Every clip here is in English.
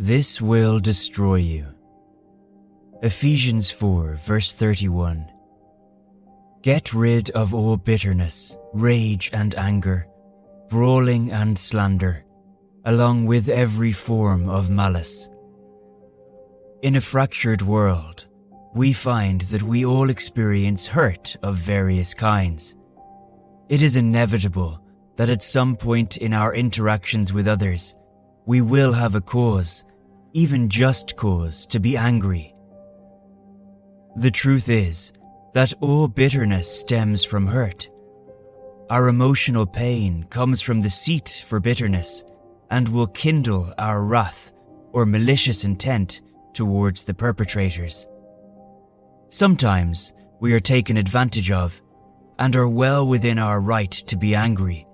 This will destroy you. Ephesians 4 verse 31. Get rid of all bitterness, rage and anger, brawling and slander, along with every form of malice. In a fractured world, we find that we all experience hurt of various kinds. It is inevitable that at some point in our interactions with others, we will have a cause, even just cause, to be angry. The truth is that all bitterness stems from hurt. Our emotional pain comes from the seat for bitterness and will kindle our wrath or malicious intent towards the perpetrators. Sometimes we are taken advantage of and are well within our right to be angry,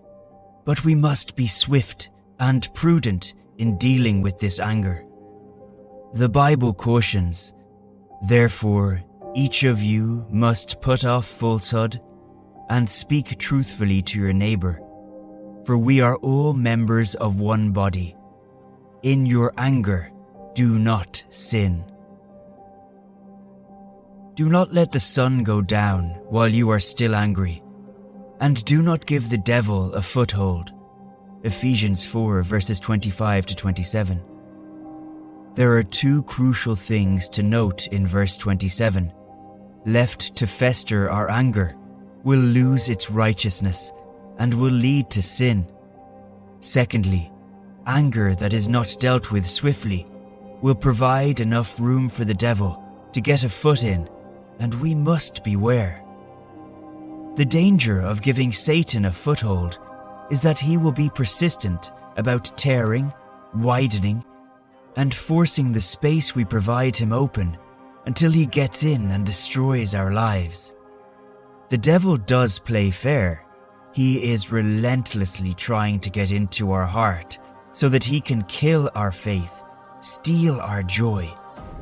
but we must be swift and prudent in dealing with this anger. The Bible cautions, "Therefore, each of you must put off falsehood and speak truthfully to your neighbor, for we are all members of one body. In your anger, do not sin." Do not let the sun go down while you are still angry, and do not give the devil a foothold. Ephesians 4 verses 25 to 27. There are two crucial things to note in verse 27. Left to fester, our anger will lose its righteousness and will lead to sin. Secondly, anger that is not dealt with swiftly will provide enough room for the devil to get a foot in, and we must beware. The danger of giving Satan a foothold is that he will be persistent about tearing, widening, and forcing the space we provide him open until he gets in and destroys our lives. The devil does play fair. He is relentlessly trying to get into our heart so that he can kill our faith, steal our joy,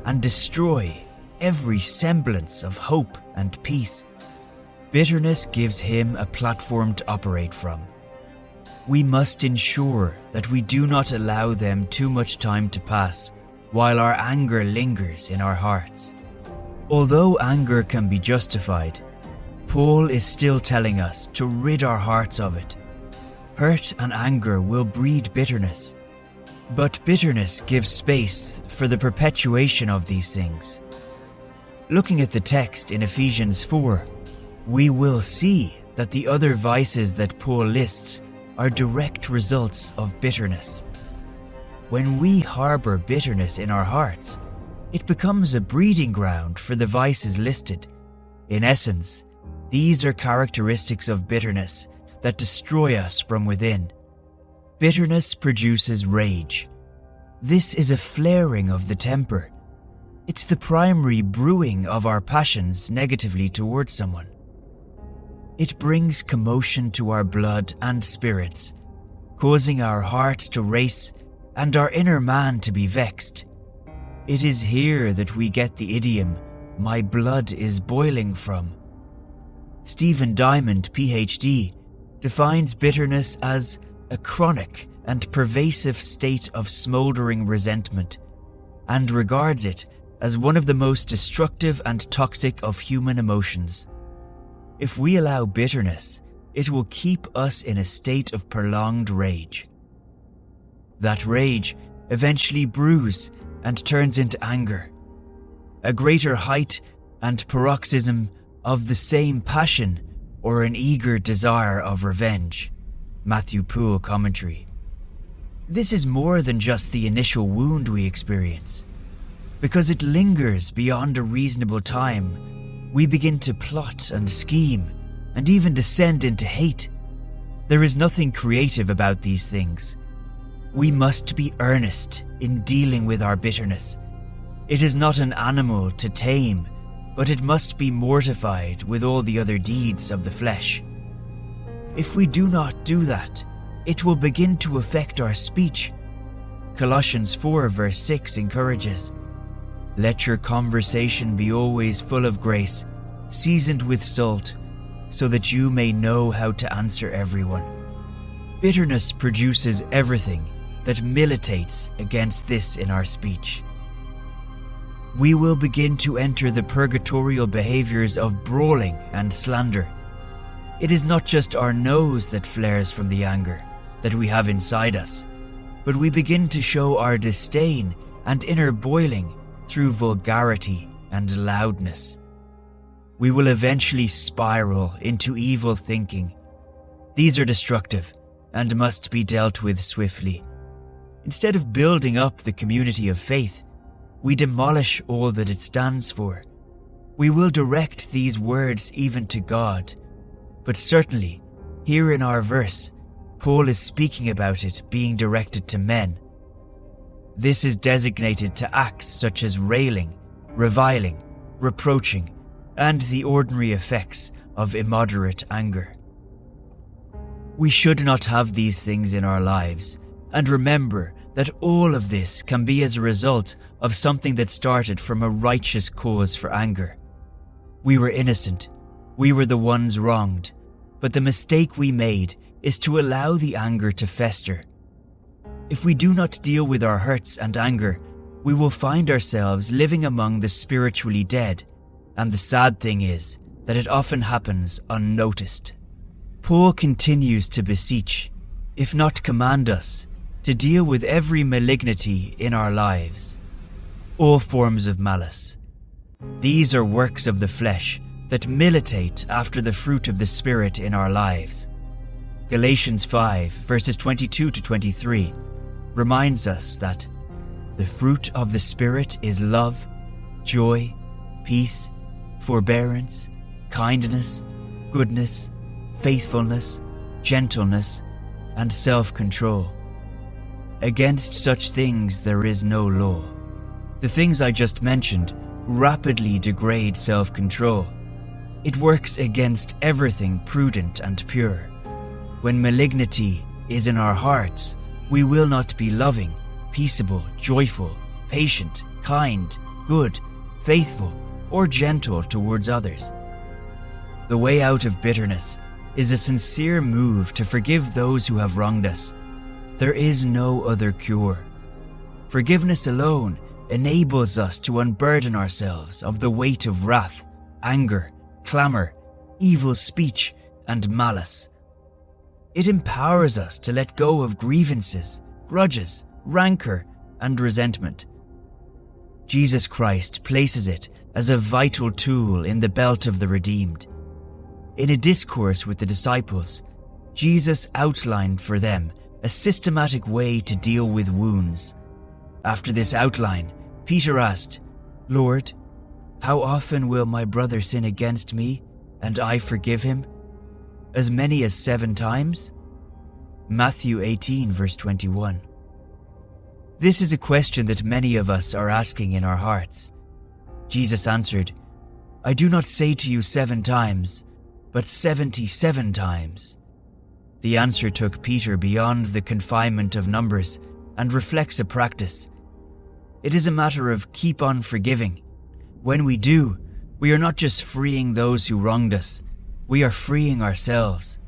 and destroy every semblance of hope and peace. Bitterness gives him a platform to operate from. We must ensure that we do not allow them too much time to pass while our anger lingers in our hearts. Although anger can be justified, Paul is still telling us to rid our hearts of it. Hurt and anger will breed bitterness, but bitterness gives space for the perpetuation of these things. Looking at the text in Ephesians 4, we will see that the other vices that Paul lists are direct results of bitterness. When we harbor bitterness in our hearts, it becomes a breeding ground for the vices listed. In essence, these are characteristics of bitterness that destroy us from within. Bitterness produces rage. This is a flaring of the temper. It's the primary brewing of our passions negatively towards someone. It brings commotion to our blood and spirits, causing our heart to race and our inner man to be vexed. It is here that we get the idiom, "My blood is boiling," from. Stephen Diamond, PhD, defines bitterness as a chronic and pervasive state of smoldering resentment, and regards it as one of the most destructive and toxic of human emotions. If we allow bitterness, it will keep us in a state of prolonged rage. That rage eventually brews and turns into anger, a greater height and paroxysm of the same passion or an eager desire of revenge. Matthew Poole commentary. This is more than just the initial wound we experience. Because it lingers beyond a reasonable time, we begin to plot and scheme and even descend into hate. There is nothing creative about these things. We must be earnest in dealing with our bitterness. It is not an animal to tame, but it must be mortified with all the other deeds of the flesh. If we do not do that, it will begin to affect our speech. Colossians 4 verse 6 encourages, "Let your conversation be always full of grace, seasoned with salt, so that you may know how to answer everyone." Bitterness produces everything that militates against this in our speech. We will begin to enter the purgatorial behaviors of brawling and slander. It is not just our nose that flares from the anger that we have inside us, but we begin to show our disdain and inner boiling through vulgarity and loudness. We will eventually spiral into evil thinking. These are destructive and must be dealt with swiftly. Instead of building up the community of faith, we demolish all that it stands for. We will direct these words even to God, but certainly, here in our verse, Paul is speaking about it being directed to men. This is designated to acts such as railing, reviling, reproaching, and the ordinary effects of immoderate anger. We should not have these things in our lives, and remember that all of this can be as a result of something that started from a righteous cause for anger. We were innocent. We were the ones wronged. But the mistake we made is to allow the anger to fester. If we do not deal with our hurts and anger, we will find ourselves living among the spiritually dead, and the sad thing is that it often happens unnoticed. Paul continues to beseech, if not command us, to deal with every malignity in our lives, all forms of malice. These are works of the flesh that militate after the fruit of the Spirit in our lives. Galatians 5, verses 22 to 23, reminds us that the fruit of the Spirit is love, joy, peace, forbearance, kindness, goodness, faithfulness, gentleness, and self-control. Against such things there is no law. The things I just mentioned rapidly degrade self-control. It works against everything prudent and pure. When malignity is in our hearts, we will not be loving, peaceable, joyful, patient, kind, good, faithful, or gentle towards others. The way out of bitterness is a sincere move to forgive those who have wronged us. There is no other cure. Forgiveness alone enables us to unburden ourselves of the weight of wrath, anger, clamor, evil speech, and malice. It empowers us to let go of grievances, grudges, rancor, and resentment. Jesus Christ places it as a vital tool in the belt of the redeemed. In a discourse with the disciples, Jesus outlined for them a systematic way to deal with wounds. After this outline, Peter asked, "Lord, how often will my brother sin against me, and I forgive him? As many as 7 times?" Matthew 18, verse 21. This is a question that many of us are asking in our hearts. Jesus answered, "I do not say to you 7 times, but 77 times. The answer took Peter beyond the confinement of numbers and reflects a practice. It is a matter of keep on forgiving. When we do, we are not just freeing those who wronged us, we are freeing ourselves.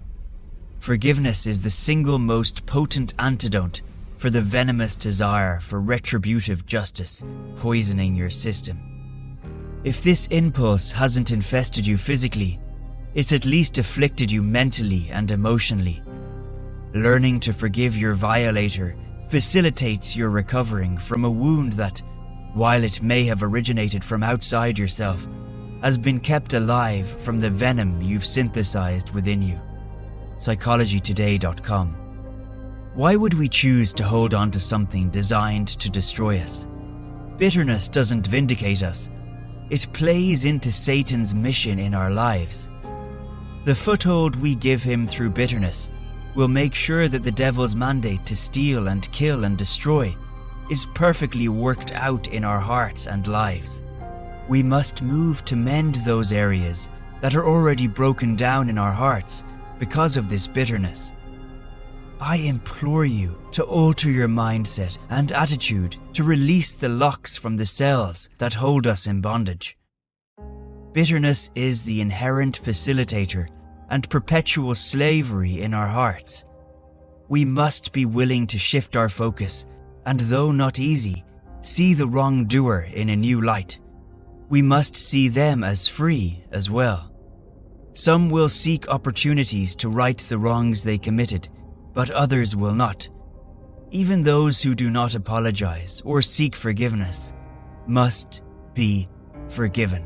Forgiveness is the single most potent antidote for the venomous desire for retributive justice poisoning your system. If this impulse hasn't infested you physically, it's at least afflicted you mentally and emotionally. Learning to forgive your violator facilitates your recovering from a wound that, while it may have originated from outside yourself, has been kept alive from the venom you've synthesized within you. PsychologyToday.com. Why would we choose to hold on to something designed to destroy us? Bitterness doesn't vindicate us. It plays into Satan's mission in our lives. The foothold we give him through bitterness will make sure that the devil's mandate to steal and kill and destroy is perfectly worked out in our hearts and lives. We must move to mend those areas that are already broken down in our hearts because of this bitterness. I implore you to alter your mindset and attitude to release the locks from the cells that hold us in bondage. Bitterness is the inherent facilitator and perpetual slavery in our hearts. We must be willing to shift our focus, and though not easy, see the wrongdoer in a new light. We must see them as free as well. Some will seek opportunities to right the wrongs they committed, but others will not. Even those who do not apologize or seek forgiveness must be forgiven.